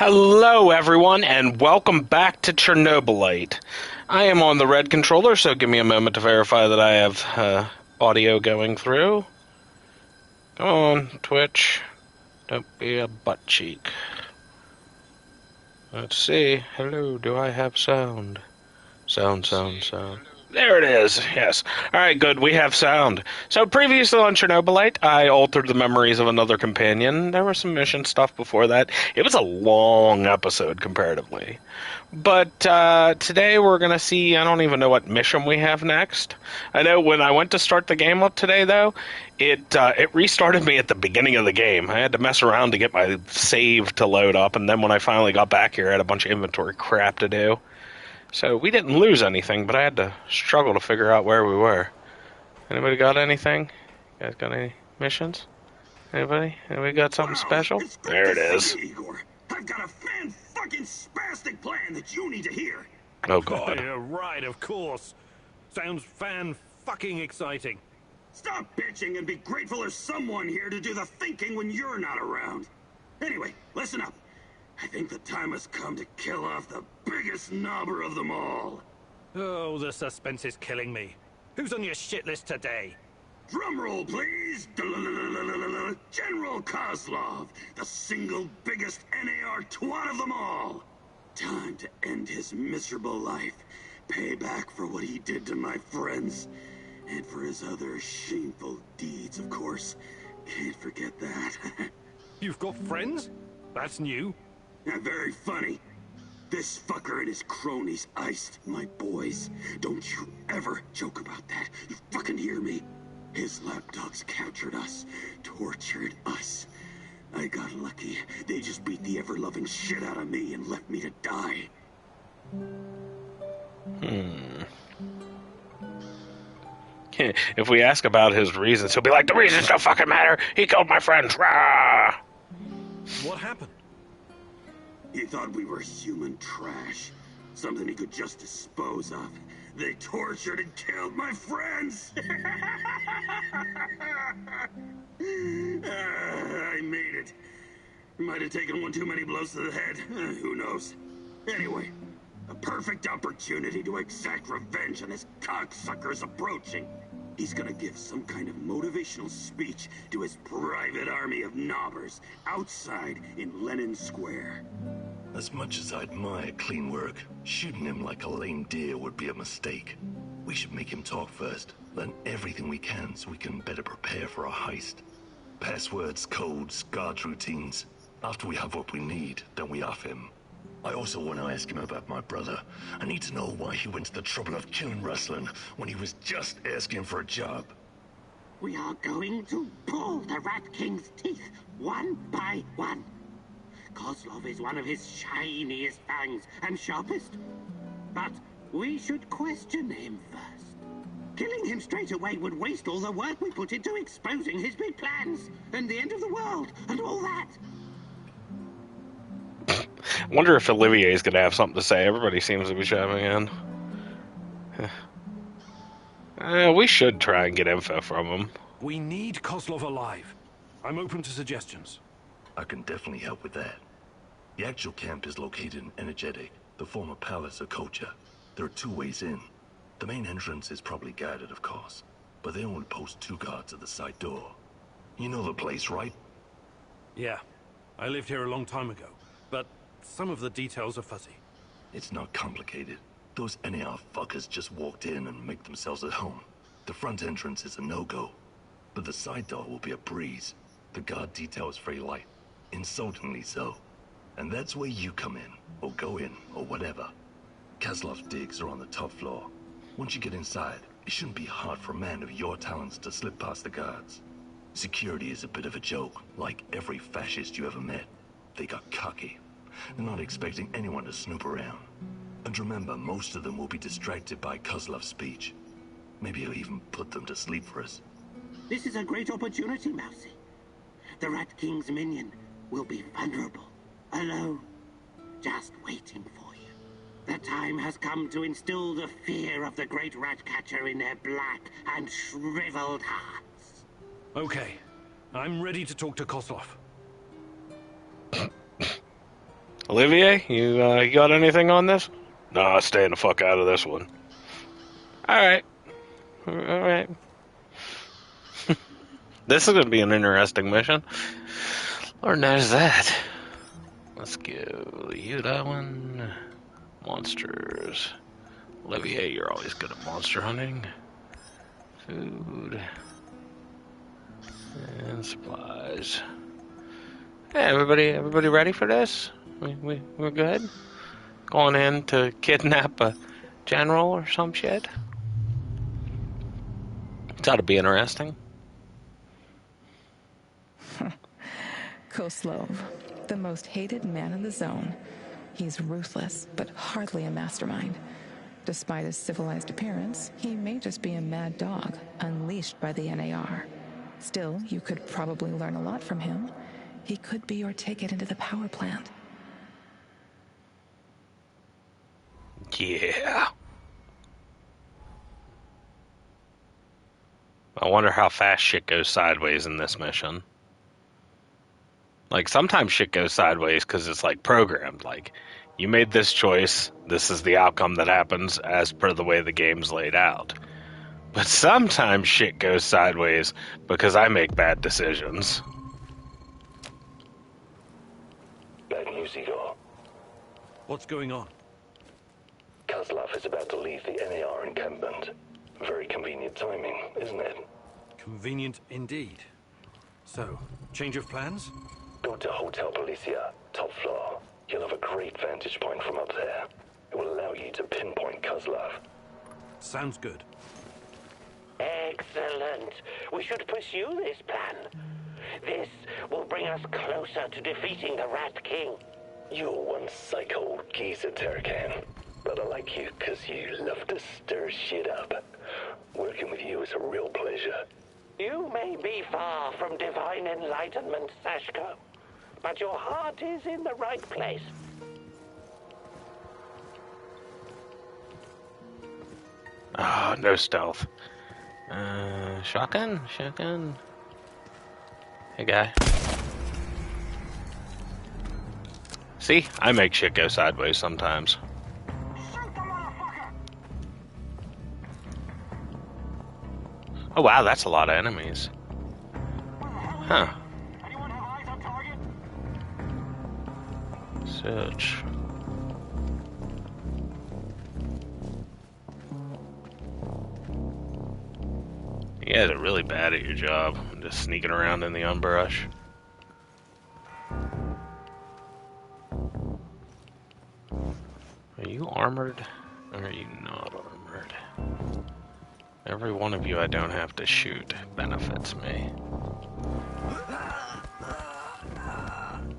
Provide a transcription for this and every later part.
Hello, everyone, and welcome back to Chernobylite. I am on the red controller, so give me a moment to verify that I have audio going through. Come on, Twitch. Don't be a butt cheek. Let's see. Hello, do I have sound? Sound. There it is, yes. Alright, good, we have sound. So previously on Chernobylite, I altered the memories of another companion. There was some mission stuff before that. It was a long episode, comparatively. But today we're going to see, I don't even know what mission we have next. I know when I went to start the game up today, though, it restarted me at the beginning of the game. I had to mess around to get my save to load up, and then when I finally got back here, I had a bunch of inventory crap to do. So we didn't lose anything, but I had to struggle to figure out where we were. Anybody got anything? You guys got any missions? Anybody? Anybody got something special? There it is. Igor. I've got a fan-fucking spastic plan that you need to hear. Oh, God. Yeah, right, of course. Sounds fan-fucking exciting. Stop bitching and be grateful there's someone here to do the thinking when you're not around. Anyway, listen up. I think the time has come to kill off the biggest knobber of them all. Oh, the suspense is killing me. Who's on your shit list today? Drum roll, please. General Kozlov, the single biggest NAR twat of them all. Time to end his miserable life. Pay back for what he did to my friends. And for his other shameful deeds, of course. Can't forget that. You've got friends? That's new. Very funny. This fucker and his cronies iced my boys. Don't you ever joke about that. You fucking hear me? His lapdogs captured us, tortured us. I got lucky. They just beat the ever-loving shit out of me and left me to die. If we ask about his reasons, he'll be like, the reasons don't fucking matter. He killed my friends. Rah! What happened? He thought we were human trash. Something he could just dispose of. They tortured and killed my friends! I made it. Might have taken one too many blows to the head. Who knows? Anyway, a perfect opportunity to exact revenge on this cocksucker's approaching. He's gonna give some kind of motivational speech to his private army of knobbers outside in Lenin Square. As much as I admire clean work, shooting him like a lame deer would be a mistake. We should make him talk first, learn everything we can so we can better prepare for our heist. Passwords, codes, guard routines. After we have what we need, then we off him. I also want to ask him about my brother. I need to know why he went to the trouble of killing Ruslan when he was just asking for a job. We are going to pull the Rat King's teeth, one by one. Kozlov is one of his shiniest fangs and sharpest. But we should question him first. Killing him straight away would waste all the work we put into exposing his big plans, and the end of the world, and all that. I wonder if Olivier's going to have something to say. Everybody seems to be chiming in. We should try and get info from him. We need Kozlov alive. I'm open to suggestions. I can definitely help with that. The actual camp is located in Energetic, the former palace of Kocha. There are two ways in. The main entrance is probably guarded, of course, but they only post 2 guards at the side door. You know the place, right? Yeah, I lived here a long time ago, but some of the details are fuzzy. It's not complicated. Those NAR fuckers just walked in and make themselves at home. The front entrance is a no-go, but the side door will be a breeze. The guard detail is very light, insultingly so. And that's where you come in, or go in, or whatever. Kozlov's digs are on the top floor. Once you get inside, it shouldn't be hard for a man of your talents to slip past the guards. Security is a bit of a joke, like every fascist you ever met. They got cocky. They're not expecting anyone to snoop around. And remember, most of them will be distracted by Kozlov's speech. Maybe he'll even put them to sleep for us. This is a great opportunity, Mousy. The Rat King's minion will be vulnerable, alone, just waiting for you. The time has come to instill the fear of the great rat catcher in their black and shriveled hearts. Okay, I'm ready to talk to Kozlov. Olivier, you got anything on this? No, staying the fuck out of this one. Alright. Alright. This is going to be an interesting mission. Lord knows that. Let's go. You that one. Monsters. Olivier, you're always good at monster hunting. Food. And supplies. Hey, everybody ready for this? We're good? Going in to kidnap a general or some shit? It's ought to be interesting. Koslov, the most hated man in the zone. He's ruthless, but hardly a mastermind. Despite his civilized appearance, he may just be a mad dog, unleashed by the NAR. Still, you could probably learn a lot from him. He could be your ticket into the power plant. Yeah. I wonder how fast shit goes sideways in this mission. Like, sometimes shit goes sideways because it's, like, programmed. Like, you made this choice, this is the outcome that happens as per the way the game's laid out. But sometimes shit goes sideways because I make bad decisions. Bad news, Igor. What's going on? Kozlov is about to leave the NAR encampment. Very convenient timing, isn't it? Convenient indeed. So, change of plans? Go to Hotel Policia, top floor. You'll have a great vantage point from up there. It will allow you to pinpoint Kozlov. Sounds good. Excellent. We should pursue this plan. This will bring us closer to defeating the Rat King. You're one psycho old geezer, Terracan. But I like you because you love to stir shit up. Working with you is a real pleasure. You may be far from divine enlightenment, Sashko, but your heart is in the right place. Oh, no stealth. Shotgun? Shotgun? Hey, guy. See? I make shit go sideways sometimes. Oh, wow, that's a lot of enemies. Huh. Search. You guys are really bad at your job. Just sneaking around in the underbrush. Are you armored? Or are you not armored? Every one of you I don't have to shoot benefits me.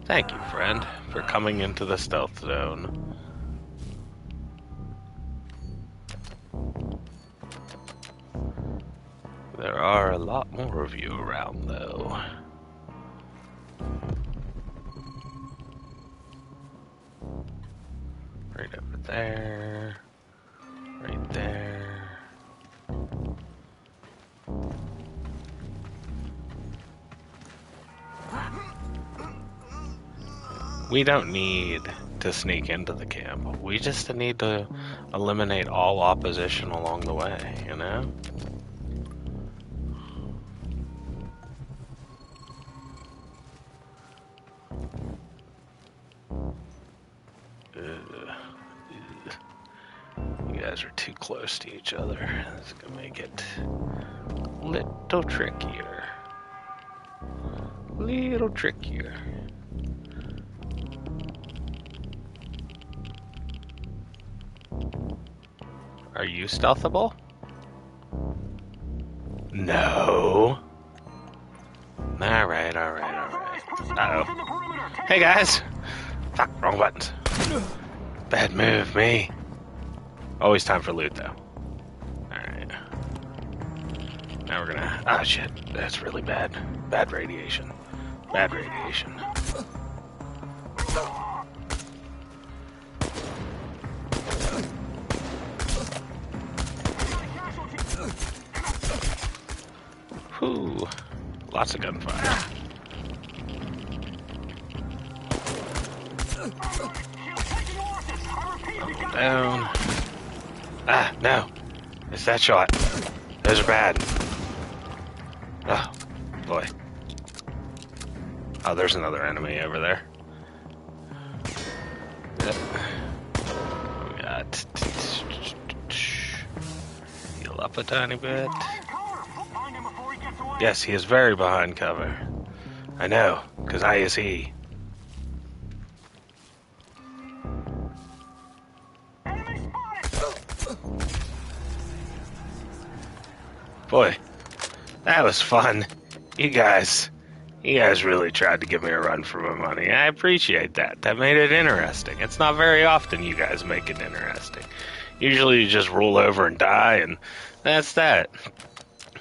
Thank you, friend, for coming into the stealth zone. There are a lot more of you around, though. Right over there. Right there. We don't need to sneak into the camp. We just need to eliminate all opposition along the way, you know? You guys are too close to each other. It's gonna make it a little trickier. Little trickier. Are you stealthable? No. Alright. Uh-oh. Hey guys! Fuck, wrong buttons. Bad move, me. Always time for loot, though. Alright. Now we're gonna... Ah, shit. That's really bad. Bad radiation. Bad radiation. Whew. Lots of gunfire. Down. Ah, no. It's that shot. Those are bad. Oh, boy. Oh, there's another enemy over there. Yep. We got... Heal up a tiny bit. Yes, he is very behind cover. I know, because I is he. Boy, that was fun. You guys really tried to give me a run for my money. I appreciate that. That made it interesting. It's not very often you guys make it interesting. Usually you just roll over and die, and that's that.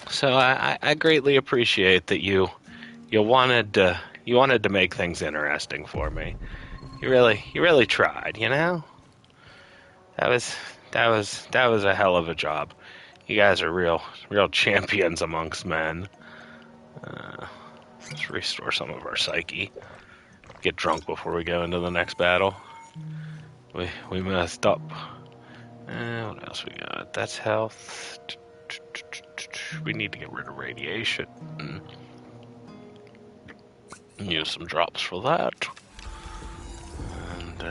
So I greatly appreciate that you wanted to make things interesting for me. You really tried, you know? That was a hell of a job. You guys are real champions amongst men. Let's restore some of our psyche. Get drunk before we go into the next battle. We messed up. What else we got? That's health. We need to get rid of radiation. Use some drops for that. And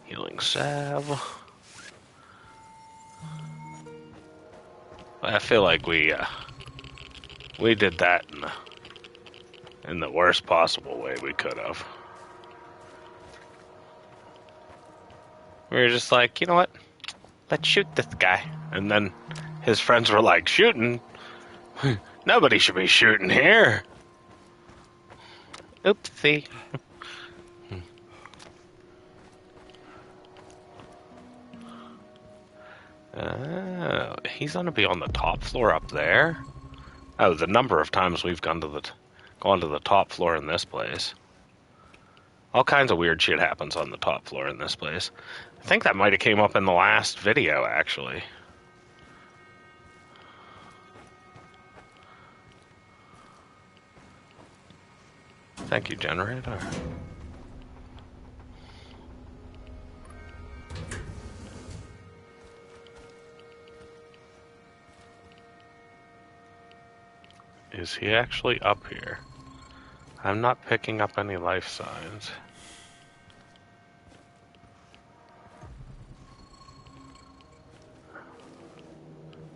healing salve. I feel like we did that in the worst possible way we could have. We were just like, you know what? Let's shoot this guy. And then his friends were like, shooting? Nobody should be shooting here. Oopsie. Oh, he's gonna be on the top floor up there. Oh, the number of times we've gone to the top floor in this place. All kinds of weird shit happens on the top floor in this place. I think that might have came up in the last video, actually. Thank you, generator. Is he actually up here? I'm not picking up any life signs.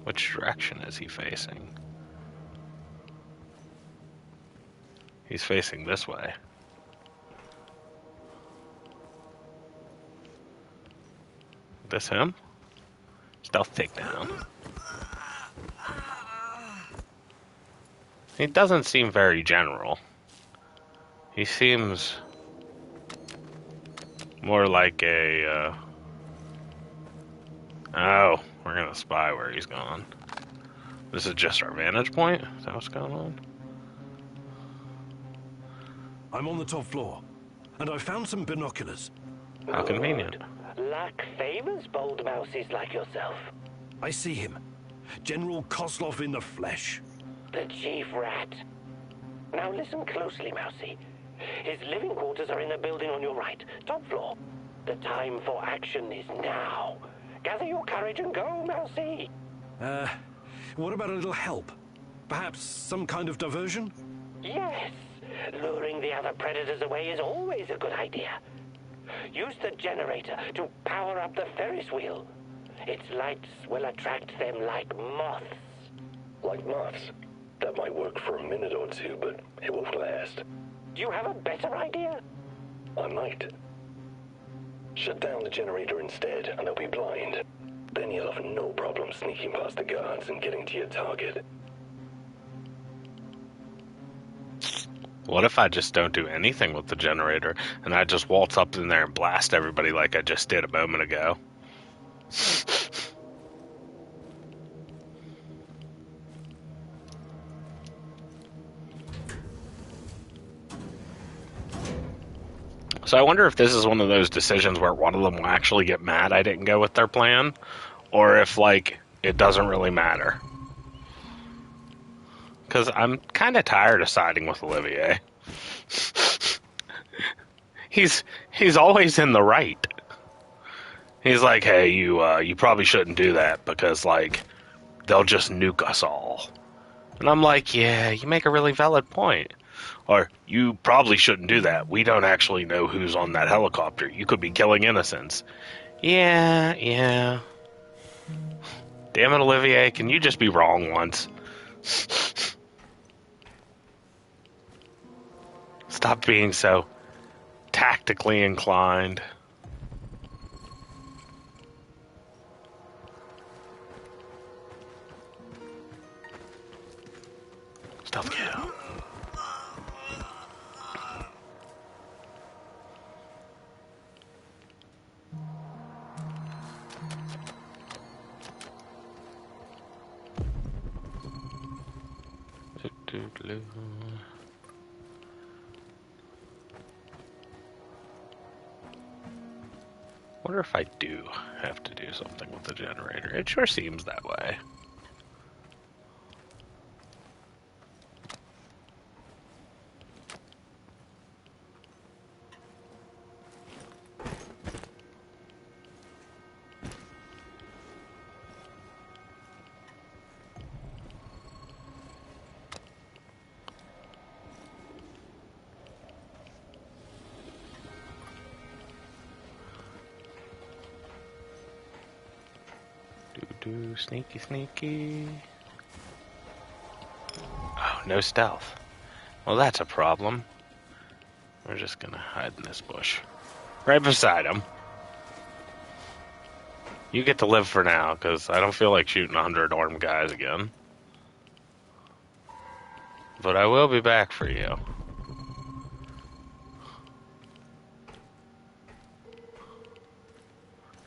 Which direction is he facing? He's facing this way. This him? Stealth takedown. He doesn't seem very general. He seems more like a, Oh, we're gonna spy where he's gone. This is just our vantage point? Is that what's going on? I'm on the top floor, and I found some binoculars. How convenient. Luck favors bold mouses like yourself. I see him. General Kozlov in the flesh. The chief rat. Now listen closely, Mousy. His living quarters are in the building on your right, top floor. The time for action is now. Gather your courage and go, Mousy. What about a little help? Perhaps some kind of diversion? Yes. Luring the other predators away is always a good idea. Use the generator to power up the Ferris wheel. Its lights will attract them like moths. Like moths? That might work for a minute or two, but it won't last. Do you have a better idea? I might. Shut down the generator instead, and they'll be blind. Then you'll have no problem sneaking past the guards and getting to your target. What if I just don't do anything with the generator, and I just waltz up in there and blast everybody like I just did a moment ago? So I wonder if this is one of those decisions where one of them will actually get mad I didn't go with their plan, or if, like, it doesn't really matter. Because I'm kind of tired of siding with Olivier. he's always in the right. He's like, hey, you probably shouldn't do that because, like, they'll just nuke us all. And I'm like, yeah, you make a really valid point. Or, you probably shouldn't do that. We don't actually know who's on that helicopter. You could be killing innocents. Yeah. Damn it, Olivier, can you just be wrong once? Stop being so tactically inclined. Stealth kill. Wonder if I do have to do something with the generator. It sure seems that way. Sneaky. Oh, no stealth. Well, that's a problem. We're just gonna hide in this bush. Right beside him. You get to live for now, because I don't feel like shooting 100 armed guys again. But I will be back for you.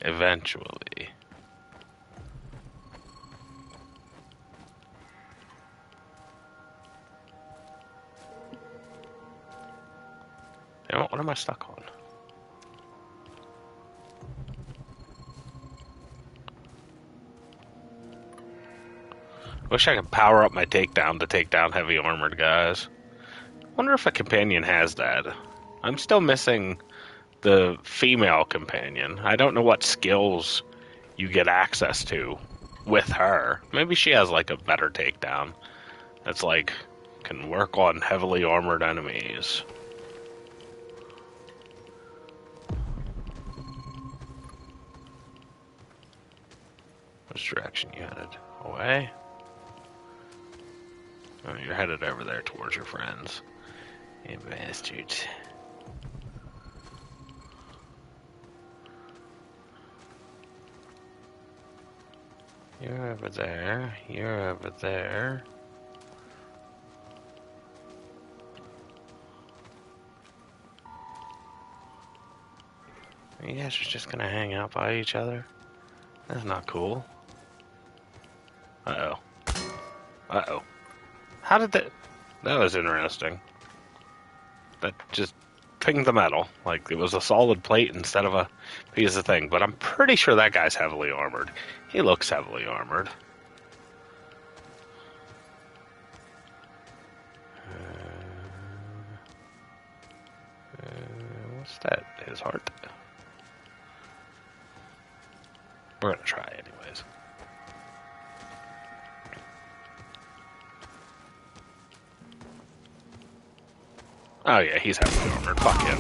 Eventually. What am I stuck on? Wish I could power up my takedown to take down heavy armored guys. Wonder if a companion has that. I'm still missing the female companion. I don't know what skills you get access to with her. Maybe she has like a better takedown. That's like, can work on heavily armored enemies. Which direction you headed? Away? Oh, you're headed over there towards your friends. You bastards. You're over there. You're over there. You guys are just gonna hang out by each other? That's not cool. Uh-oh. Uh-oh. How did that... That was interesting. That just pinged the metal. Like, it was a solid plate instead of a piece of thing. But I'm pretty sure that guy's heavily armored. He looks heavily armored. What's that? His heart? We're gonna try anyways. Oh yeah, he's heavily armored. Fuck him.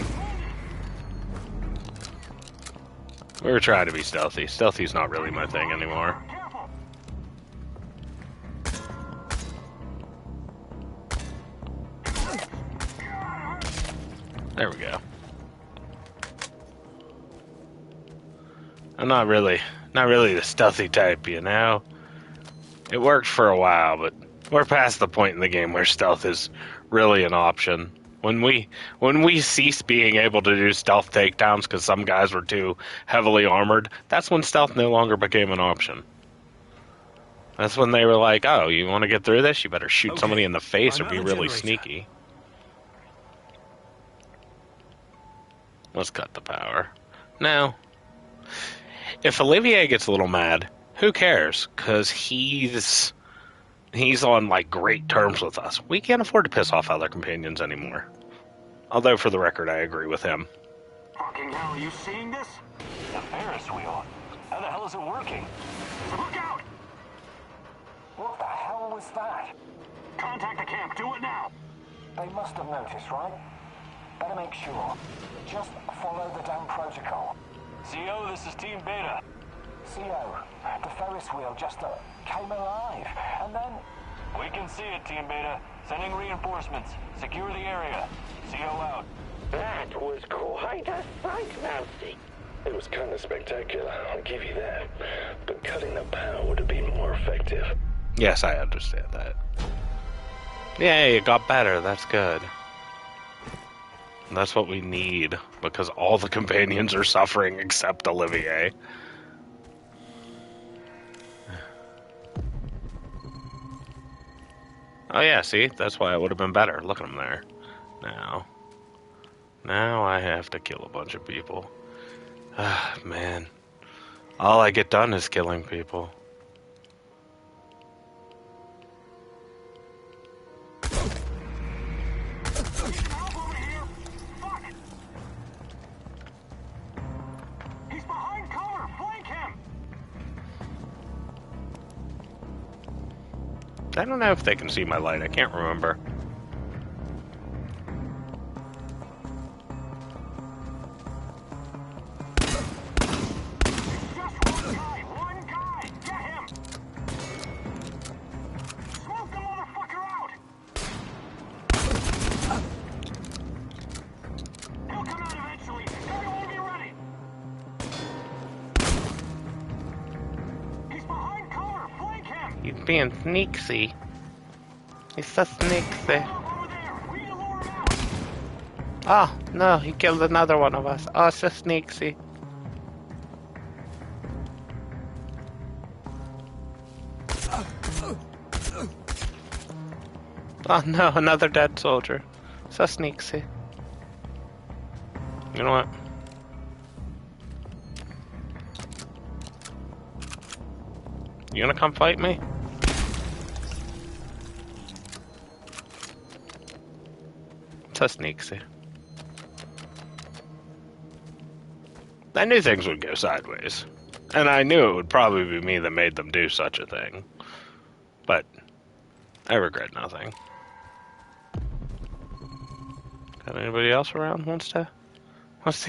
We were trying to be stealthy. Stealthy's not really my thing anymore. There we go. I'm not really the stealthy type, you know? It worked for a while, but we're past the point in the game where stealth is really an option. When we ceased being able to do stealth takedowns because some guys were too heavily armored, that's when stealth no longer became an option. That's when they were like, oh, you want to get through this? You better shoot somebody in the face or be really sneaky. Let's cut the power. Now, if Olivier gets a little mad, who cares? Because he's on, like, great terms with us. We can't afford to piss off other companions anymore. Although, for the record, I agree with him. Fucking hell, are you seeing this? The Ferris wheel. How the hell is it working? Look out! What the hell was that? Contact the camp, do it now! They must have noticed, right? Better make sure. Just follow the damn protocol. CO, this is Team Beta. CO, the Ferris wheel just came alive, and then... We can see it, Team Beta. Sending reinforcements. Secure the area. CO out. That was quite a sight, Mousy. It was kind of spectacular, I'll give you that. But cutting the power would have been more effective. Yes, I understand that. Yeah, it got better. That's good. That's what we need, because all the companions are suffering except Olivier. Oh yeah, see? That's why it would have been better. Look at him there. Now I have to kill a bunch of people. Ah, man. All I get done is killing people. He's behind cover! Flank him! I don't know if they can see my light. I can't remember. Just one guy! Get him! Smoke the motherfucker out! He'll come out eventually. Everyone be ready! He's behind cover! Flank him! He's being sneaky. He's so sneaky. Over there! We need to lure him out! Oh, no, he killed another one of us. Oh, so sneaky. Oh no, another dead soldier. So sneaky. You know what? You gonna come fight me? So sneaky. I knew things would go sideways. And I knew it would probably be me that made them do such a thing. But I regret nothing. Got anybody else around wants to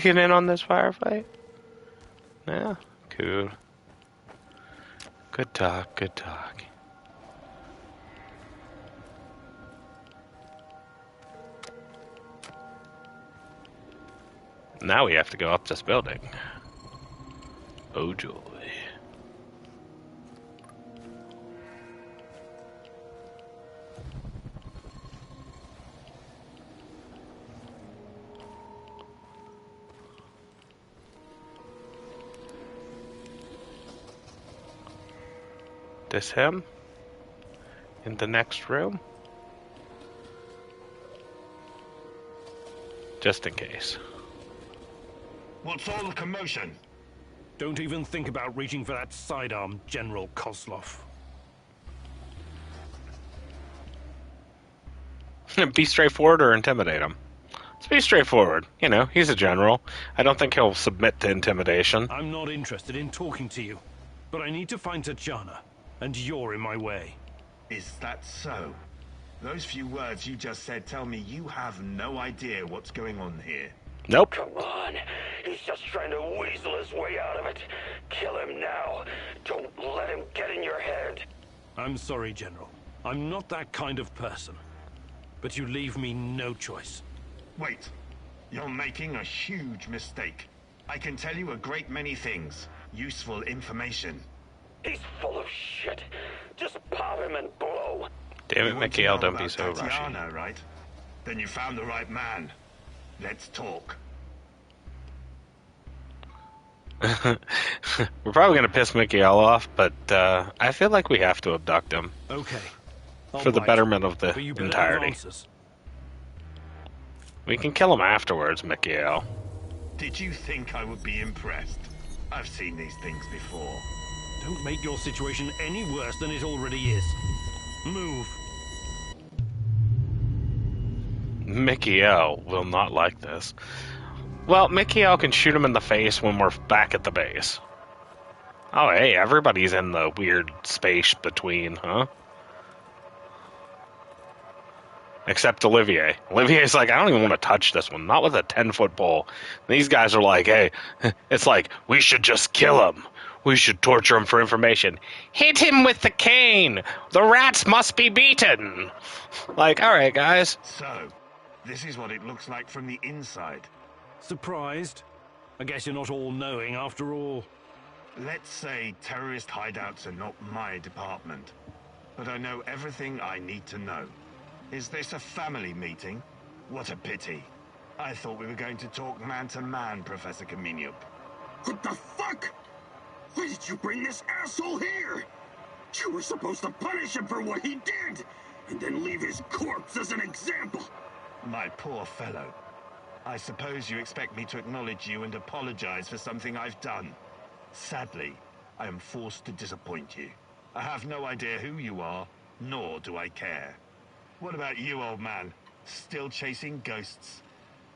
get in on this firefight? Yeah, cool. Good talk, good talk. Now we have to go up this building. Oh joy. This him? In the next room? Just in case. What's all the commotion? Don't even think about reaching for that sidearm, General Kozlov. Be straightforward or intimidate him. Let's be straightforward. You know, he's a general. I don't think he'll submit to intimidation. I'm not interested in talking to you, but I need to find Tatjana, and you're in my way. Is that so? Those few words you just said tell me you have no idea what's going on here. Nope. Come on. He's just trying to weasel his way out of it. Kill him now. Don't let him get in your head. I'm sorry, General. I'm not that kind of person. But you leave me no choice. Wait. You're making a huge mistake. I can tell you a great many things. Useful information. He's full of shit. Just pop him and blow. Damn it, You want to Mikhail, know don't be about so rushy. Tatiana, right? Then you found the right man. Let's talk. We're probably going to piss Mikhail off, but I feel like we have to abduct him. Okay. For the betterment of the But you better have entirety. answers. We can kill him afterwards, Mikhail. Did you think I would be impressed? I've seen these things before. Don't make your situation any worse than it already is. Move. Mikhail will not like this. Well, Mikhail can shoot him in the face when we're back at the base. Oh, hey, everybody's in the weird space between, huh? Except Olivier. Olivier's like, I don't even want to touch this one. Not with a 10-foot pole. These guys are like, hey, it's like, we should just kill him. We should torture him for information. Hit him with the cane. The rats must be beaten. Like, all right, guys. So, this is what it looks like from the inside. Surprised? I guess you're not all-knowing after all. Let's say terrorist hideouts are not my department, but I know everything I need to know. Is this a family meeting? What a pity. I thought we were going to talk man-to-man, Professor Kamenyuk. What the fuck? Why did you bring this asshole here? You were supposed to punish him for what he did, and then leave his corpse as an example. My poor fellow. I suppose you expect me to acknowledge you and apologize for something I've done. Sadly, I am forced to disappoint you. I have no idea who you are, nor do I care. What about you, old man? Still chasing ghosts?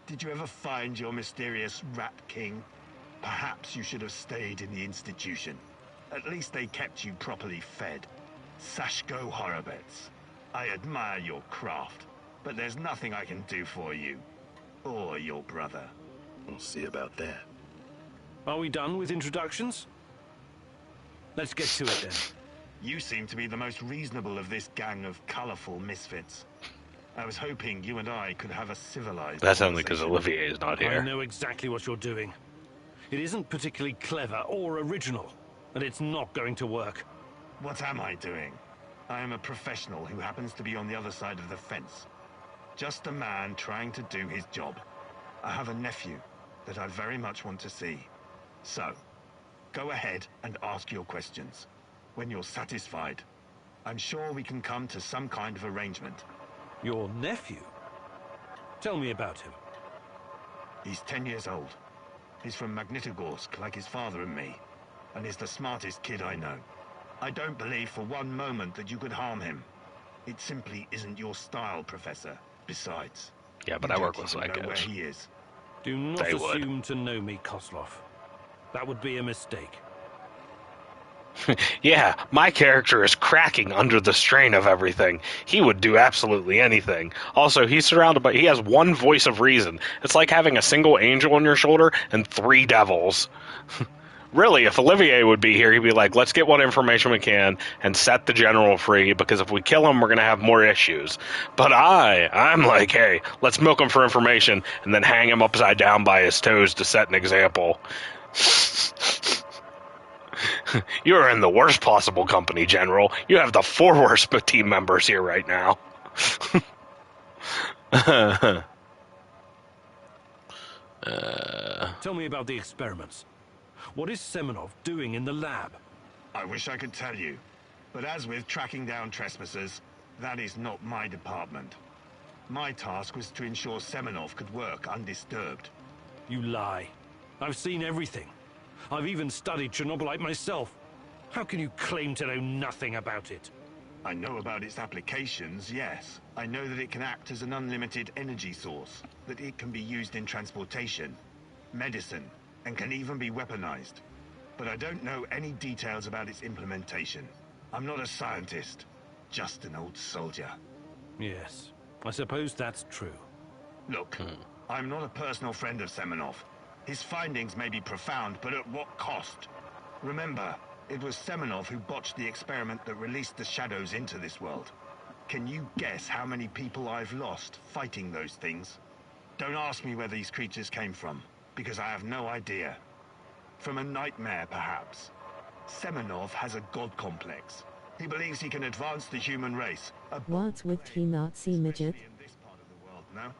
Did you ever find your mysterious Rat King? Perhaps you should have stayed in the institution. At least they kept you properly fed. Sashko Horobets. I admire your craft, but there's nothing I can do for you. Or your brother. We'll see about that. Are we done with introductions? Let's get to it then. You seem to be the most reasonable of this gang of colorful misfits. I was hoping you and I could have a civilized That's only because conversation. Olivier is not I here. know exactly what you're doing. It isn't particularly clever or original, and it's not going to work. What am I doing? I am a professional who happens to be on the other side of the fence. Just a man trying to do his job. I have a nephew that I very much want to see. So, go ahead and ask your questions. When you're satisfied, I'm sure we can come to some kind of arrangement. Your nephew? Tell me about him. He's 10 years old. He's from Magnitogorsk, like his father and me, and is the smartest kid I know. I don't believe for one moment that you could harm him. It simply isn't your style, Professor. Besides, Yeah, but I work with know where psychos. he is. Do not They would. assume to know me, Koslov. That would be a mistake. Yeah, my character is cracking under the strain of everything. He would do absolutely anything. Also, he's surrounded by... He has one voice of reason. It's like having a single angel on your shoulder and 3 devils. Really, if Olivier would be here, he'd be like, let's get what information we can and set the general free, because if we kill him, we're going to have more issues. But I'm like, hey, let's milk him for information and then hang him upside down by his toes to set an example. You're in the worst possible company, General. You have the 4 worst team members here right now. Tell me about the experiments. What is Semenov doing in the lab? I wish I could tell you, but as with tracking down trespassers, that is not my department. My task was to ensure Semenov could work undisturbed. You lie. I've seen everything. I've even studied Chernobylite myself. How can you claim to know nothing about it? I know about its applications, yes. I know that it can act as an unlimited energy source, that it can be used in transportation, medicine, and can even be weaponized. But I don't know any details about its implementation. I'm not a scientist, just an old soldier. Yes, I suppose that's true. Look, I'm not a personal friend of Semenov. His findings may be profound, but at what cost? Remember, it was Semenov who botched the experiment that released the shadows into this world. Can you guess how many people I've lost fighting those things? Don't ask me where these creatures came from, because I have no idea. From a nightmare, perhaps. Semenov has a god complex. He believes he can advance the human race. What's with Nazi midget? In this part of the world, no?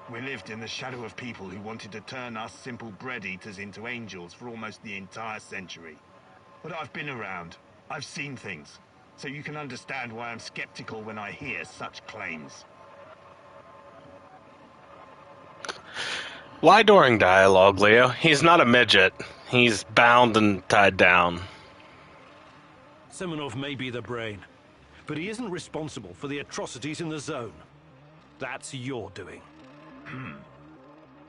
We lived in the shadow of people who wanted to turn us simple bread-eaters into angels for almost the entire century. But I've been around. I've seen things. So you can understand why I'm skeptical when I hear such claims. Why during dialogue, Leo? He's not a midget. He's bound and tied down. Semenov may be the brain, but he isn't responsible for the atrocities in the zone. That's your doing.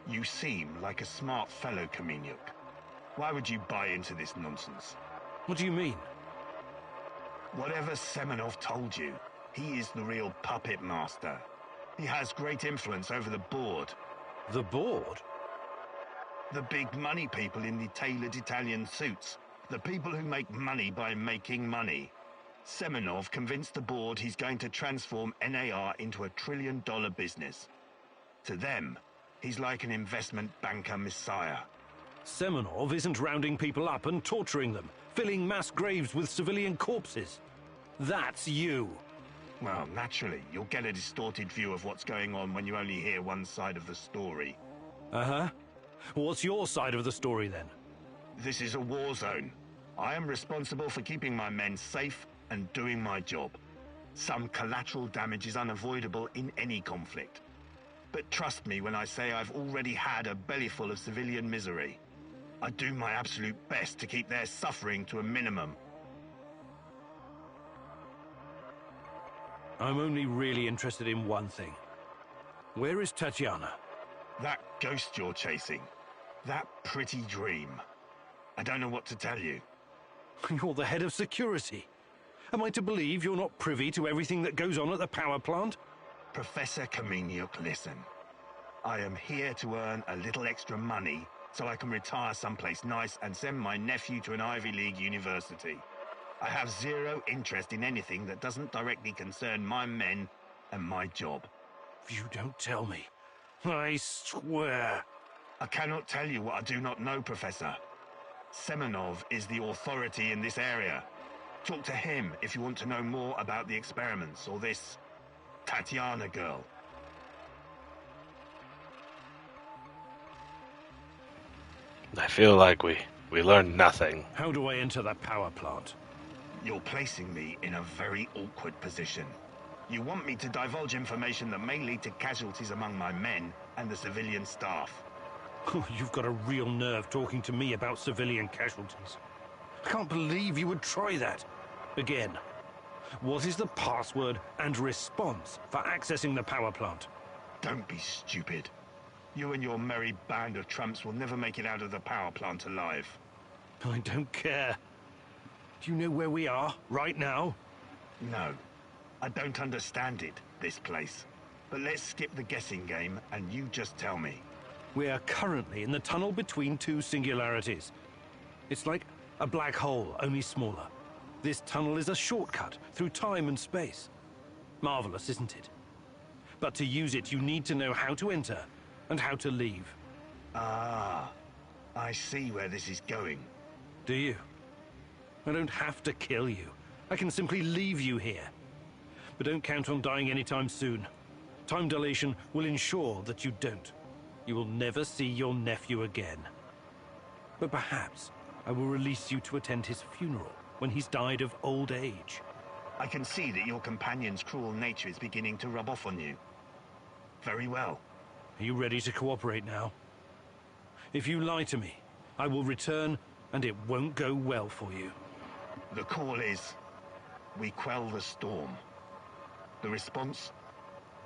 You seem like a smart fellow, Kaminyuk. Why would you buy into this nonsense? What do you mean? Whatever Semenov told you, he is the real puppet master. He has great influence over the board. The board? The big money people in the tailored Italian suits. The people who make money by making money. Semenov convinced the board he's going to transform NAR into a $1 trillion business. To them, he's like an investment banker messiah. Semenov isn't rounding people up and torturing them, filling mass graves with civilian corpses. That's you. Well, naturally, you'll get a distorted view of what's going on when you only hear one side of the story. Uh-huh. What's your side of the story, then? This is a war zone. I am responsible for keeping my men safe and doing my job. Some collateral damage is unavoidable in any conflict. But trust me when I say I've already had a bellyful of civilian misery. I do my absolute best to keep their suffering to a minimum. I'm only really interested in one thing. Where is Tatiana? That ghost you're chasing. That pretty dream. I don't know what to tell you. You're the head of security. Am I to believe you're not privy to everything that goes on at the power plant? Professor Kaminyuk, listen. I am here to earn a little extra money so I can retire someplace nice and send my nephew to an Ivy League university. I have zero interest in anything that doesn't directly concern my men and my job. You don't tell me. I swear. I cannot tell you what I do not know, Professor. Semenov is the authority in this area. Talk to him if you want to know more about the experiments or this Tatiana girl. I feel like we learned nothing. How do I enter the power plant? You're placing me in a very awkward position. You want me to divulge information that may lead to casualties among my men and the civilian staff. You've got a real nerve talking to me about civilian casualties. I can't believe you would try that. Again, what is the password and response for accessing the power plant? Don't be stupid. You and your merry band of trumps will never make it out of the power plant alive. I don't care. Do you know where we are, right now? No. I don't understand it, this place. But let's skip the guessing game, and you just tell me. We are currently in the tunnel between two singularities. It's like a black hole, only smaller. This tunnel is a shortcut through time and space. Marvelous, isn't it? But to use it, you need to know how to enter and how to leave. Ah, I see where this is going. Do you? I don't have to kill you. I can simply leave you here. But don't count on dying anytime soon. Time dilation will ensure that you don't. You will never see your nephew again. But perhaps I will release you to attend his funeral when he's died of old age. I can see that your companion's cruel nature is beginning to rub off on you. Very well. Are you ready to cooperate now? If you lie to me, I will return and it won't go well for you. The call is, we quell the storm. The response,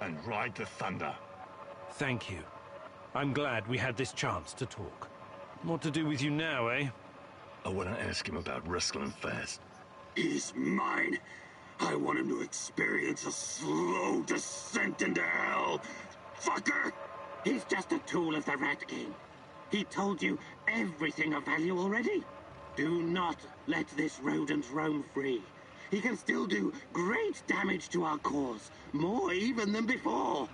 and ride the thunder. Thank you. I'm glad we had this chance to talk. What to do with you now, eh? I want to ask him about wrestling fast. He's mine. I want him to experience a slow descent into hell. Fucker! He's just a tool of the Rat King. He told you everything of value already. Do not let this rodent roam free. He can still do great damage to our cause, more even than before.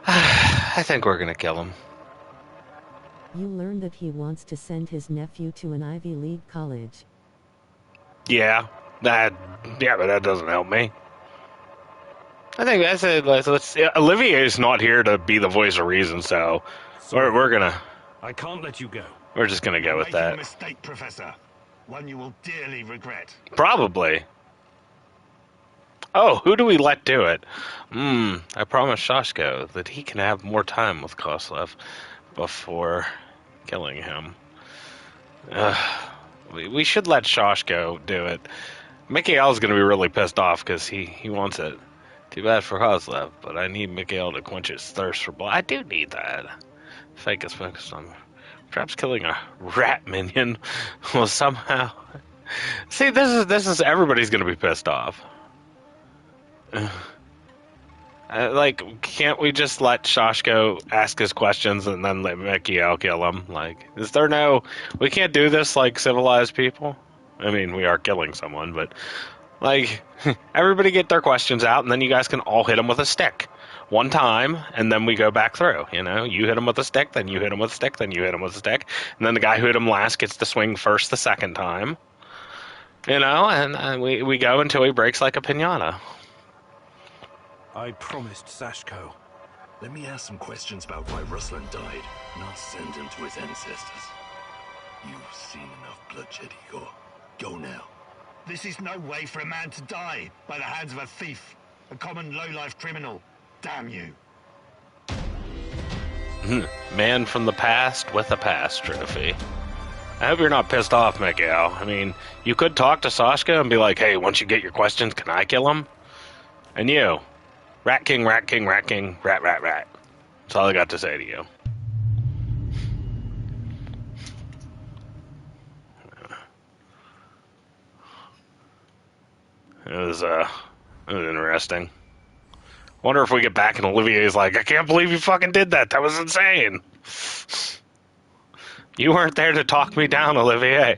I think we're gonna kill him. You learn that he wants to send his nephew to an Ivy League college. Yeah, but that doesn't help me. I think that's it. Olivier's not here to be the voice of reason, so we're gonna. I can't let you go. We're just gonna go with Making that. a mistake, Professor. One you will dearly regret. Probably. Oh, who do we let do it? I promised Shashko that he can have more time with Koslev before killing him. We should let Shashko do it. Mikhail's going to be really pissed off because he wants it. Too bad for Kozlev, but I need Mikhail to quench his thirst for blood. I do need that. Fake is focused on perhaps killing a rat minion will somehow. See, this is everybody's gonna be pissed off. Like, can't we just let Shashko ask his questions and then let Mikhail kill him? Like, is there no... We can't do this like civilized people? I mean, we are killing someone, but... Like, everybody get their questions out, and then you guys can all hit them with a stick. One time, and then we go back through, you know? You hit him with a stick, then you hit him with a stick, then you hit him with a stick, and then the guy who hit him last gets to swing first the second time. You know, and we go until he breaks like a piñata. I promised Sashko. Let me ask some questions about why Ruslan died, not send him to his ancestors. You've seen enough bloodshed, Igor. Go now. This is no way for a man to die by the hands of a thief, a common low-life criminal. Damn you. Man from the past with a past trophy. I hope you're not pissed off, Mikhail. I mean, you could talk to Sashka and be like, hey, once you get your questions, can I kill him? And you, Rat King, Rat King, Rat King, Rat, Rat, Rat. That's all I got to say to you. It was interesting. Wonder if we get back and Olivier's like, I can't believe you fucking did that. That was insane. You weren't there to talk me down, Olivier.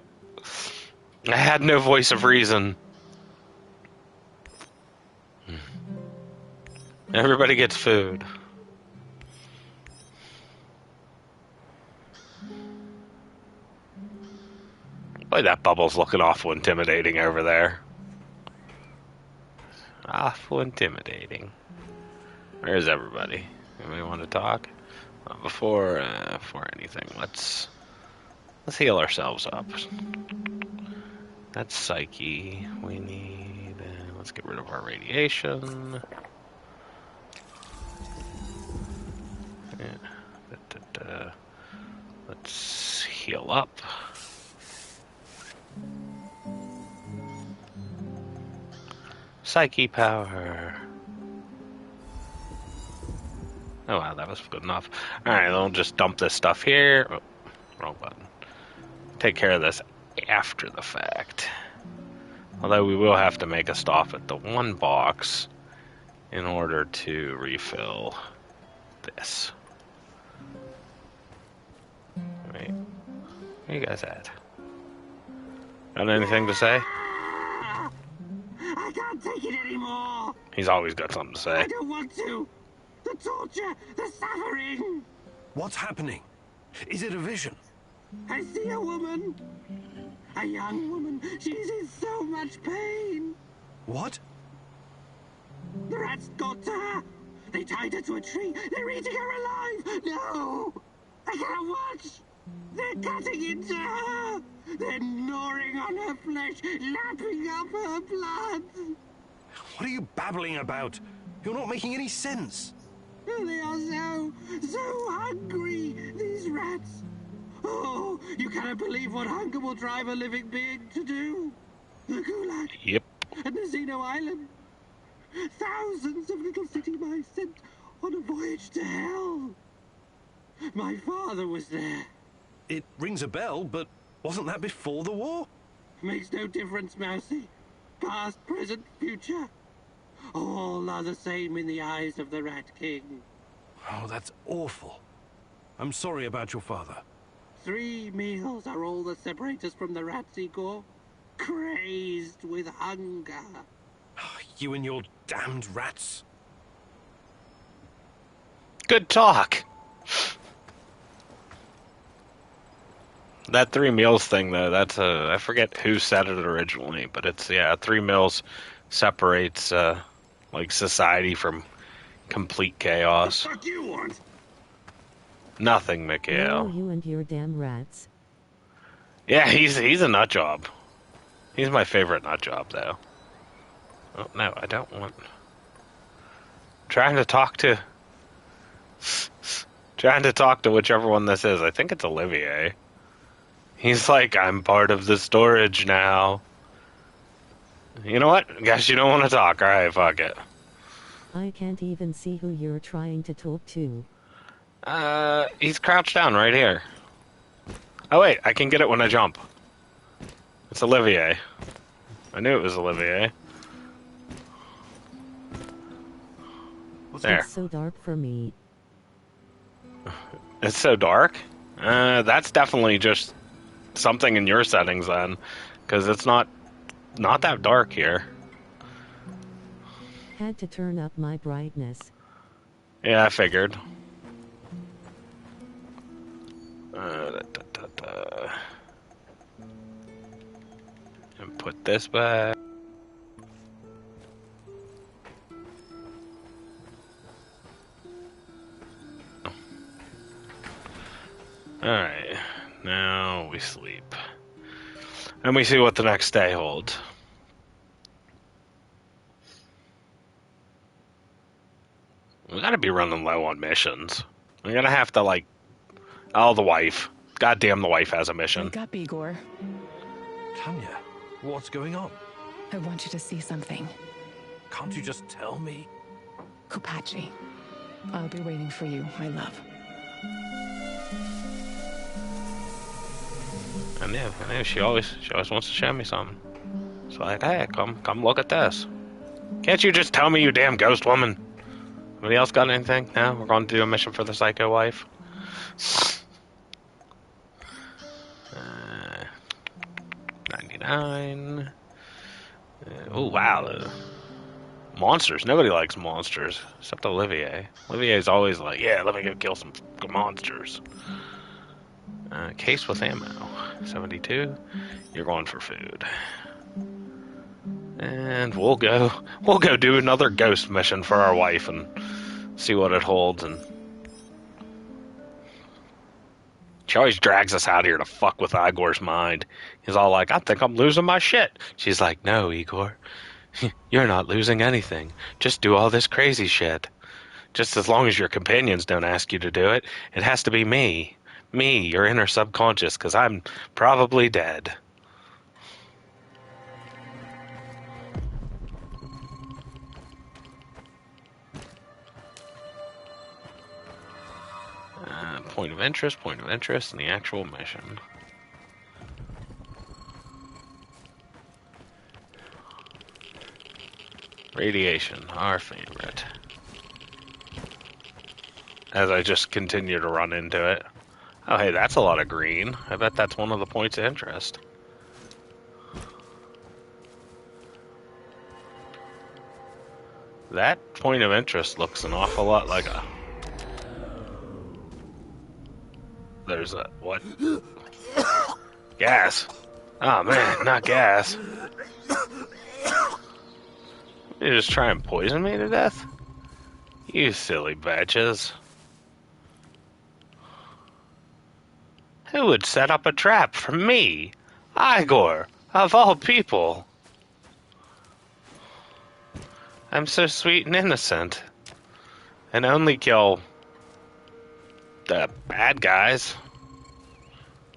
I had no voice of reason. Everybody gets food. Boy, that bubble's looking awful intimidating over there. Awful intimidating. Where's everybody? Anybody want to talk? Before anything, let's heal ourselves up. That's psyche. We need. Let's get rid of our radiation. Yeah. Let's heal up. Psyche power. Oh wow, that was good enough. Alright, we'll just dump this stuff here. Oh, wrong button. Take care of this after the fact. Although we will have to make a stop at the one box in order to refill this. Wait, where you guys at? Got anything to say? I can't take it anymore. He's always got something to say. I don't want to. The torture, the suffering. What's happening? Is it a vision? I see a woman. A young woman. She's in so much pain. What? The rats got to her. They tied her to a tree. They're eating her alive. No. I can't watch. They're cutting into her. They're gnawing on her flesh, lapping up her blood. What are you babbling about? You're not making any sense. Oh, they are so hungry, these rats. Oh, you cannot believe what hunger will drive a living being to do. The Gulag. Yep. And the Xeno Island. Thousands of little city mice sent on a voyage to hell. My father was there. It rings a bell, but wasn't that before the war? Makes no difference, Mousy. Past, present, future. All are the same in the eyes of the Rat King. Oh, that's awful. I'm sorry about your father. 3 meals are all that separate us from the rats, Igor. Crazed with hunger. You and your damned rats. Good talk. That 3 meals thing, though, that's I forget who said it originally, but it's, 3 meals separates, like, society from complete chaos. What the fuck you want? Nothing, Mikhail. Oh, you and your damn rats. Yeah, he's a nut job. He's my favorite nut job, though. Oh, no, I don't want... Trying to talk to whichever one this is. I think it's Olivier. He's like, I'm part of the storage now. You know what? Guess you don't want to talk. Alright, fuck it. I can't even see who you're trying to talk to. He's crouched down right here. Oh wait, I can get it when I jump. It's Olivier. I knew it was Olivier. There. It's so dark for me. It's so dark? That's definitely just something in your settings then. Because it's not that dark here. Had to turn up my brightness. Yeah, I figured. And put this back. Alright, now we sleep. And we see what the next day holds. We gotta be running low on missions. We're gonna have to, like... Oh, the wife. Goddamn, the wife has a mission. Wake up, Igor. Tanya, what's going on? I want you to see something. Can't you just tell me? Kupachi. I'll be waiting for you, my love. I knew. She always wants to show me something. It's like, hey, come look at this. Can't you just tell me, you damn ghost woman? Anybody else got anything? No? We're going to do a mission for the psycho wife. 99. Oh, wow. Monsters. Nobody likes monsters. Except Olivier. Olivier's always like, yeah, let me go kill some monsters. Case with ammo. 72. You're going for food. And we'll go do another ghost mission for our wife and see what it holds. And she always drags us out here to fuck with Igor's mind. He's all like, I think I'm losing my shit. She's like, no, Igor, you're not losing anything. Just do all this crazy shit. Just as long as your companions don't ask you to do it, it has to be me. Me, your inner subconscious, because I'm probably dead. Point of interest, and the actual mission. Radiation, our favorite. As I just continue to run into it. Oh, hey, that's a lot of green. I bet that's one of the points of interest. That point of interest looks an awful lot like a... There's a... what? Gas. Oh, man, not gas. You just try and poison me to death? You silly bitches. Who would set up a trap for me? Igor, of all people. I'm so sweet and innocent. And only kill the bad guys.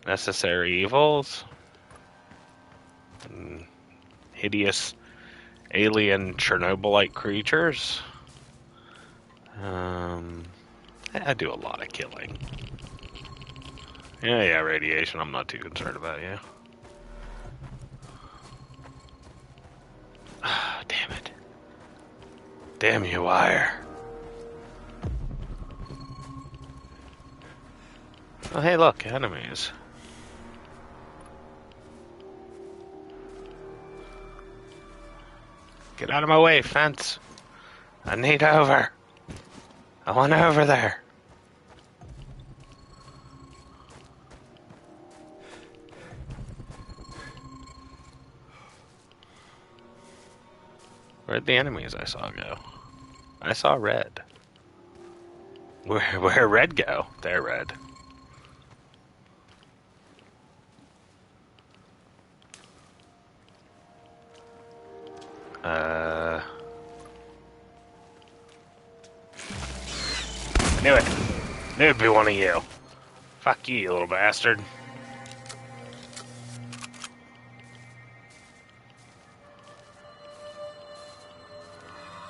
Necessary evils. And hideous alien Chernobylite creatures. I do a lot of killing. Yeah, radiation. I'm not too concerned about you. Ah, damn it. Damn you, wire. Oh, hey, look, enemies. Get out of my way, fence. I need over. I want over there. Where'd the enemies I saw go? I saw red. Where red go? They're red. Knew it. Knew it'd be one of you. Fuck you little bastard.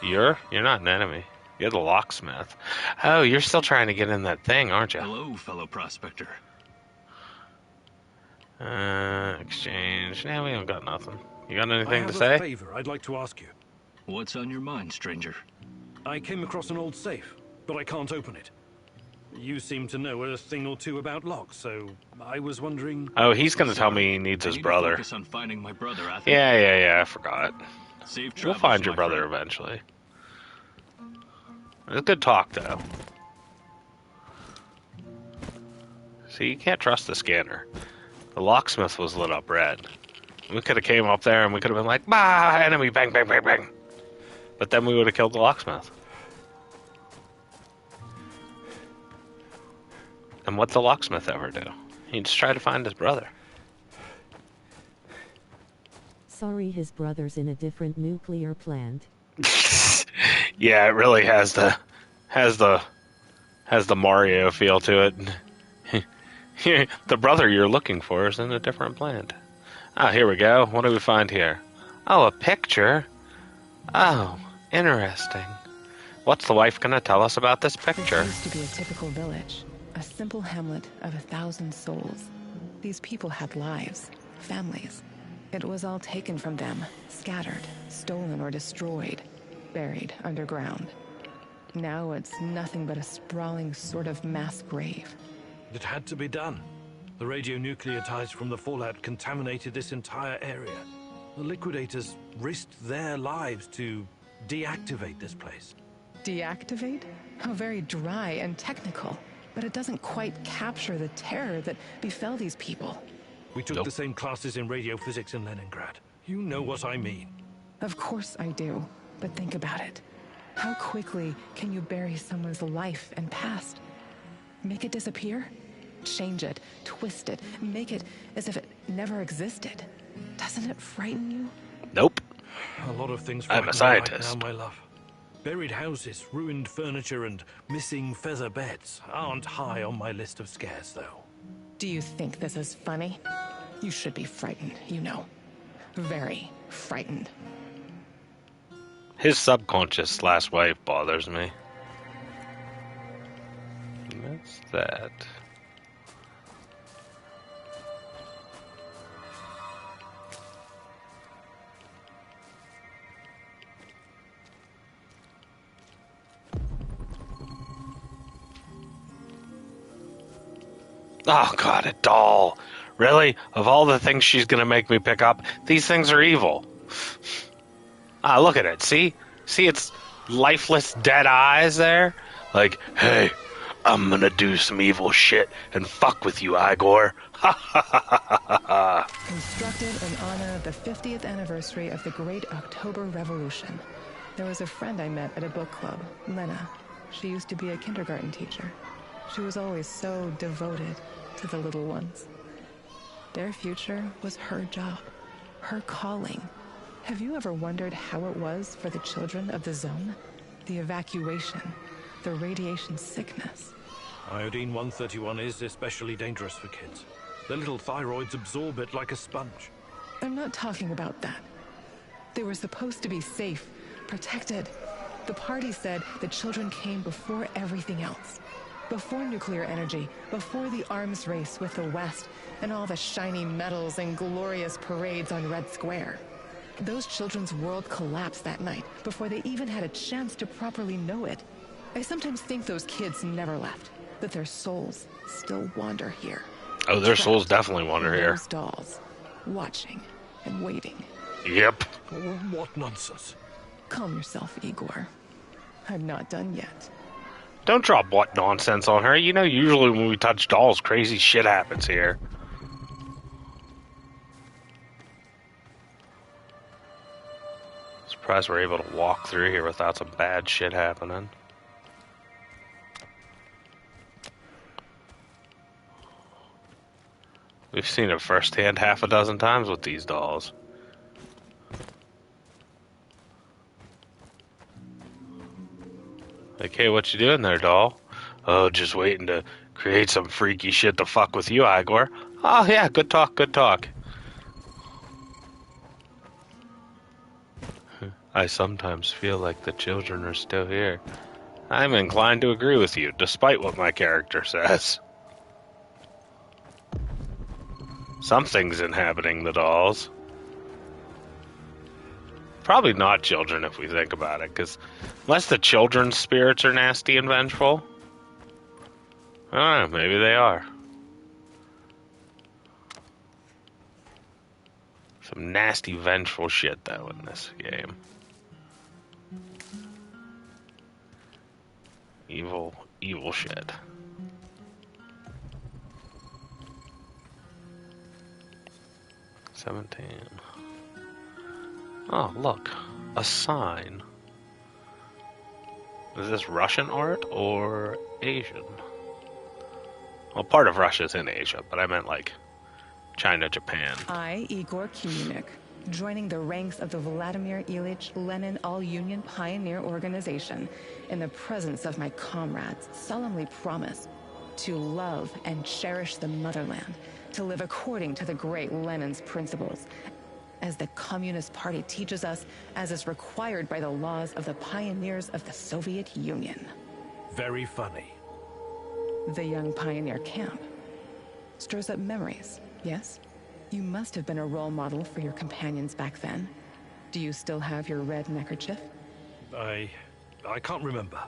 You're not an enemy. You're the locksmith. Oh, you're still trying to get in that thing, aren't you? Hello, fellow prospector. Exchange. Nah, we don't got nothing. You got anything to I say? have a favor I'd like to ask you. What's on your mind, stranger? I came across an old safe, but I can't open it. You seem to know a thing or two about locks, so I was wondering... Oh, he's gonna tell me he needs his brother. Focus on finding my brother, Arthur. Yeah, I forgot. Safe We'll travels, find your my brother friend. eventually. It's a good talk, though. See, you can't trust the scanner. The locksmith was lit up red. We could have came up there and we could have been like, bah, enemy, bang, bang, bang, bang. But then we would have killed the locksmith. And what'd the locksmith ever do? He just tried to find his brother. Sorry, his brother's in a different nuclear plant. Yeah, it really has the Mario feel to it. The brother you're looking for is in a different plant. Oh, here we go. What do we find here? Oh, a picture. Oh, interesting. What's the wife gonna tell us about this picture? This used to be a typical village, a simple hamlet of 1,000 souls. These people had lives, families. It was all taken from them, scattered, stolen or destroyed, buried underground. Now it's nothing but a sprawling sort of mass grave. It had to be done. The radionucleotides from the fallout contaminated this entire area. The liquidators risked their lives to deactivate this place. Deactivate? How very dry and technical. But it doesn't quite capture the terror that befell these people. We took the same classes in radiophysics in Leningrad. You know what I mean. Of course I do. But think about it. How quickly can you bury someone's life and past? Make it disappear? Change it, twist it, make it as if it never existed. Doesn't it frighten you? Nope. A lot of things I'm a frighten me scientist. right now, my love. Buried houses, ruined furniture, and missing feather beds aren't high on my list of scares, though. Do you think this is funny? You should be frightened, you know. Very frightened. His subconscious last wife bothers me. What's that? Oh god, a doll. Really? Of all the things she's gonna make me pick up, these things are evil. Ah, look at it. See its lifeless dead eyes there? Like, hey, I'm gonna do some evil shit and fuck with you, Igor. Ha ha ha ha ha. Constructed in honor of the 50th anniversary of the Great October Revolution. There was a friend I met at a book club, Lena. She used to be a kindergarten teacher. She was always so devoted to the little ones. Their future was her job, her calling. Have you ever wondered how it was for the children of the zone? The evacuation, the radiation sickness. Iodine-131 is especially dangerous for kids. Their little thyroids absorb it like a sponge. I'm not talking about that. They were supposed to be safe, protected. The party said the children came before everything else. Before nuclear energy, before the arms race with the West, and all the shiny medals and glorious parades on Red Square. Those children's world collapsed that night, before they even had a chance to properly know it. I sometimes think those kids never left, that their souls still wander here. Oh, their souls definitely wander here. Those dolls, watching and waiting. Yep. What nonsense. Calm yourself, Igor. I'm not done yet. Don't drop what nonsense on her. You know, usually when we touch dolls, crazy shit happens here. Surprised we're able to walk through here without some bad shit happening. We've seen it firsthand half a dozen times with these dolls. Like, hey, what you doing there, doll? Oh, just waiting to create some freaky shit to fuck with you, Igor. Oh, yeah, good talk, good talk. I sometimes feel like the children are still here. I'm inclined to agree with you, despite what my character says. Something's inhabiting the dolls. Probably not children if we think about it, because unless the children's spirits are nasty and vengeful, I don't know, maybe they are. Some nasty, vengeful shit, though, in this game. Evil, evil shit. $17. Oh, look. A sign. Is this Russian art or Asian? Well, part of Russia's in Asia, but I meant like China, Japan. I, Igor Kunik, joining the ranks of the Vladimir Ilyich Lenin All-Union Pioneer Organization, in the presence of my comrades, solemnly promise to love and cherish the motherland, to live according to the great Lenin's principles, as the Communist Party teaches us, as is required by the laws of the pioneers of the Soviet Union. Very funny. The young pioneer camp stirs up memories, yes? You must have been a role model for your companions back then. Do you still have your red neckerchief? I can't remember.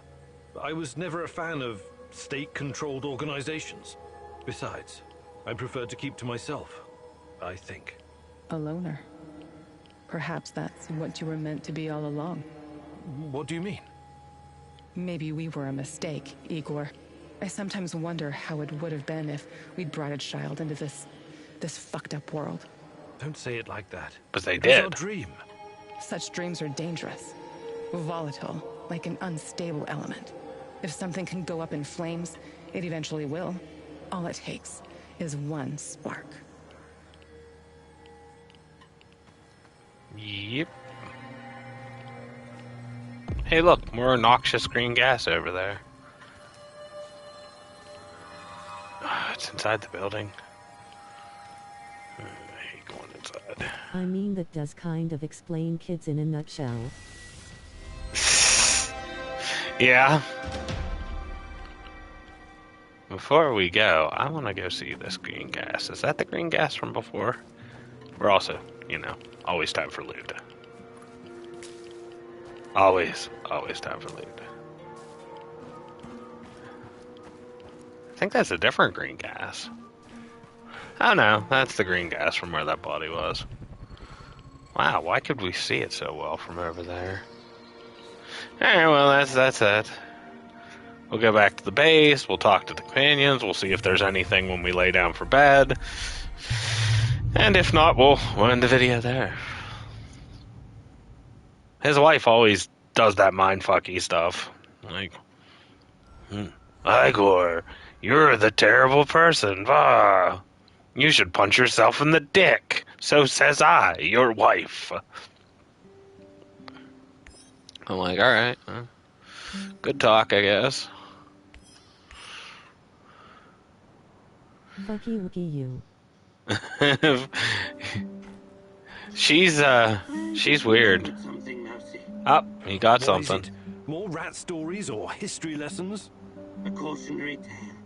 I was never a fan of state-controlled organizations. Besides, I prefer to keep to myself, I think. A loner. Perhaps that's what you were meant to be all along. What do you mean? Maybe we were a mistake, Igor. I sometimes wonder how it would have been if we'd brought a child into this fucked up world. Don't say it like that. But they It was did. our dream. Such dreams are dangerous. Volatile, like an unstable element. If something can go up in flames, it eventually will. All it takes is one spark. Yep. Hey, look, more noxious green gas over there. It's inside the building. I hate going inside. I mean, that does kind of explain kids in a nutshell. Yeah. Before we go, I want to go see this green gas. Is that the green gas from before? We're also, always time for loot. Always time for loot. I think that's a different green gas. Oh no, that's the green gas from where that body was. Wow, why could we see it so well from over there? Alright, well, that's it. We'll go back to the base, we'll talk to the companions, we'll see if there's anything when we lay down for bed. And if not, we'll end the video there. His wife always does that mindfucky stuff. Like, Igor, you're the terrible person. Bah. You should punch yourself in the dick. So says I, your wife. I'm like, alright. Good talk, I guess. Fucky wookie you. She's weird. Oh, he got What something. is it? More rat stories or history lessons? A cautionary tale.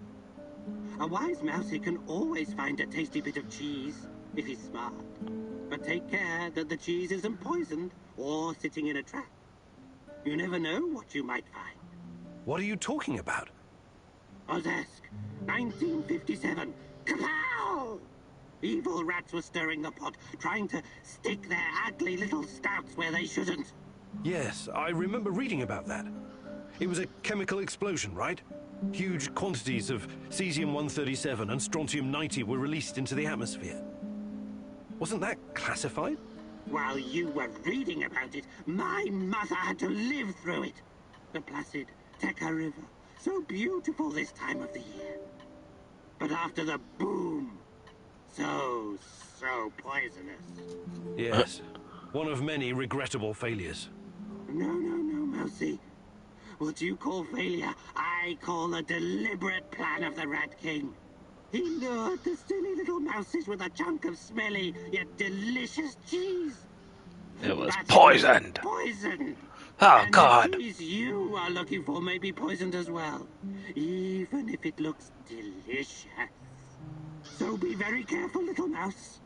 A wise mousey can always find a tasty bit of cheese, if he's smart. But take care that the cheese isn't poisoned or sitting in a trap. You never know what you might find. What are you talking about? Ozesk, 1957. Kapow! Evil rats were stirring the pot, trying to stick their ugly little snouts where they shouldn't. Yes, I remember reading about that. It was a chemical explosion, right? Huge quantities of cesium-137 and strontium-90 were released into the atmosphere. Wasn't that classified? While you were reading about it, my mother had to live through it. The placid Teka River, so beautiful this time of the year. But after the boom, so poisonous. Yes, one of many regrettable failures. No, Mousy. What you call failure, I call a deliberate plan of the Rat King. He lured the silly little mouses with a chunk of smelly yet delicious cheese. It was That poisoned. Poisoned. Oh, And God. the cheese you are looking for may be poisoned as well, even if it looks delicious. So be very careful, little mouse.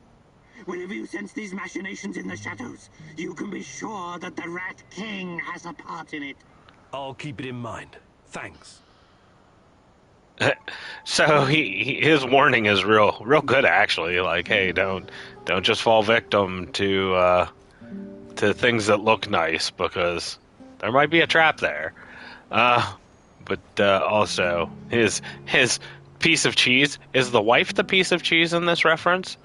Whenever you sense these machinations in the shadows, you can be sure that the Rat King has a part in it. I'll keep it in mind. Thanks. So his warning is real good, actually. Like, hey, don't just fall victim to things that look nice, because there might be a trap there. But also his piece of cheese, is the wife the piece of cheese in this reference?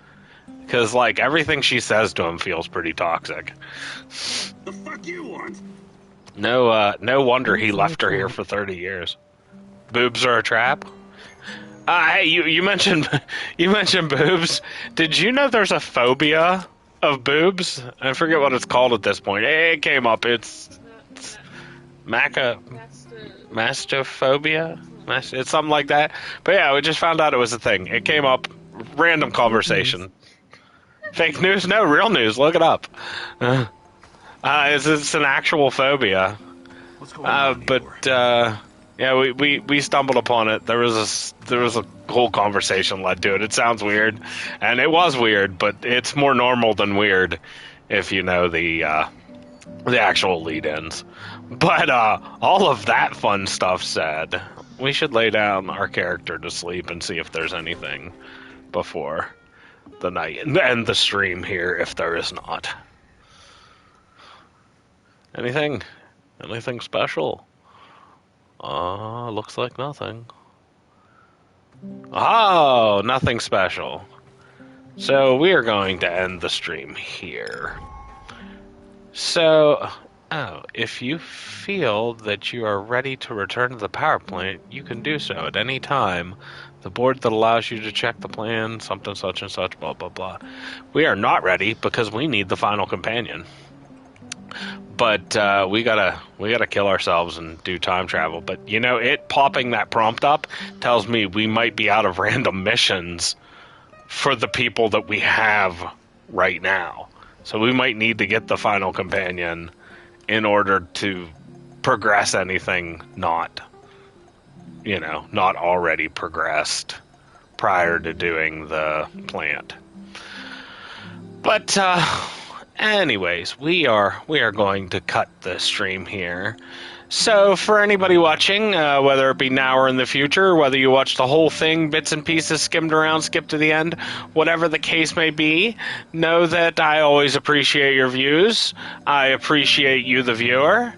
Because like everything she says to him feels pretty toxic. The fuck you want? No wonder he left her here for 30 years. Boobs are a trap. Hey, you mentioned boobs. Did you know there's a phobia of boobs? I forget what it's called at this point. It came up. It's mastophobia. It's something like that. But yeah, we just found out it was a thing. It came up. Random conversation. Fake news? No, real news. Look it up. It's an actual phobia. What's going on here? Yeah, we stumbled upon it. There was a whole conversation led to it. It sounds weird, and it was weird, but it's more normal than weird if you know the actual lead-ins. But all of that fun stuff said, we should lay down our character to sleep and see if there's anything before the night and end the stream here if there is not. Anything special? Looks like nothing. Oh, nothing special. So we are going to end the stream here. So, if you feel that you are ready to return to the power plant, you can do so at any time. The board that allows you to check the plan, something such and such, blah, blah, blah. We are not ready because we need the final companion. But we gotta kill ourselves and do time travel. But you know, it popping that prompt up tells me we might be out of random missions for the people that we have right now. So we might need to get the final companion in order to progress anything not already progressed prior to doing the plant. But anyways, we are going to cut the stream here. So for anybody watching, whether it be now or in the future, whether you watch the whole thing, bits and pieces, skimmed around, skipped to the end, whatever the case may be, know that I always appreciate your views. I appreciate you, the viewer.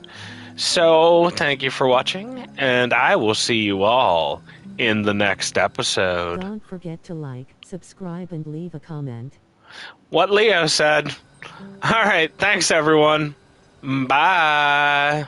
So thank you for watching, and I will see you all in the next episode. Don't forget to like, subscribe, and leave a comment. What Leo said. All right, thanks everyone. Bye.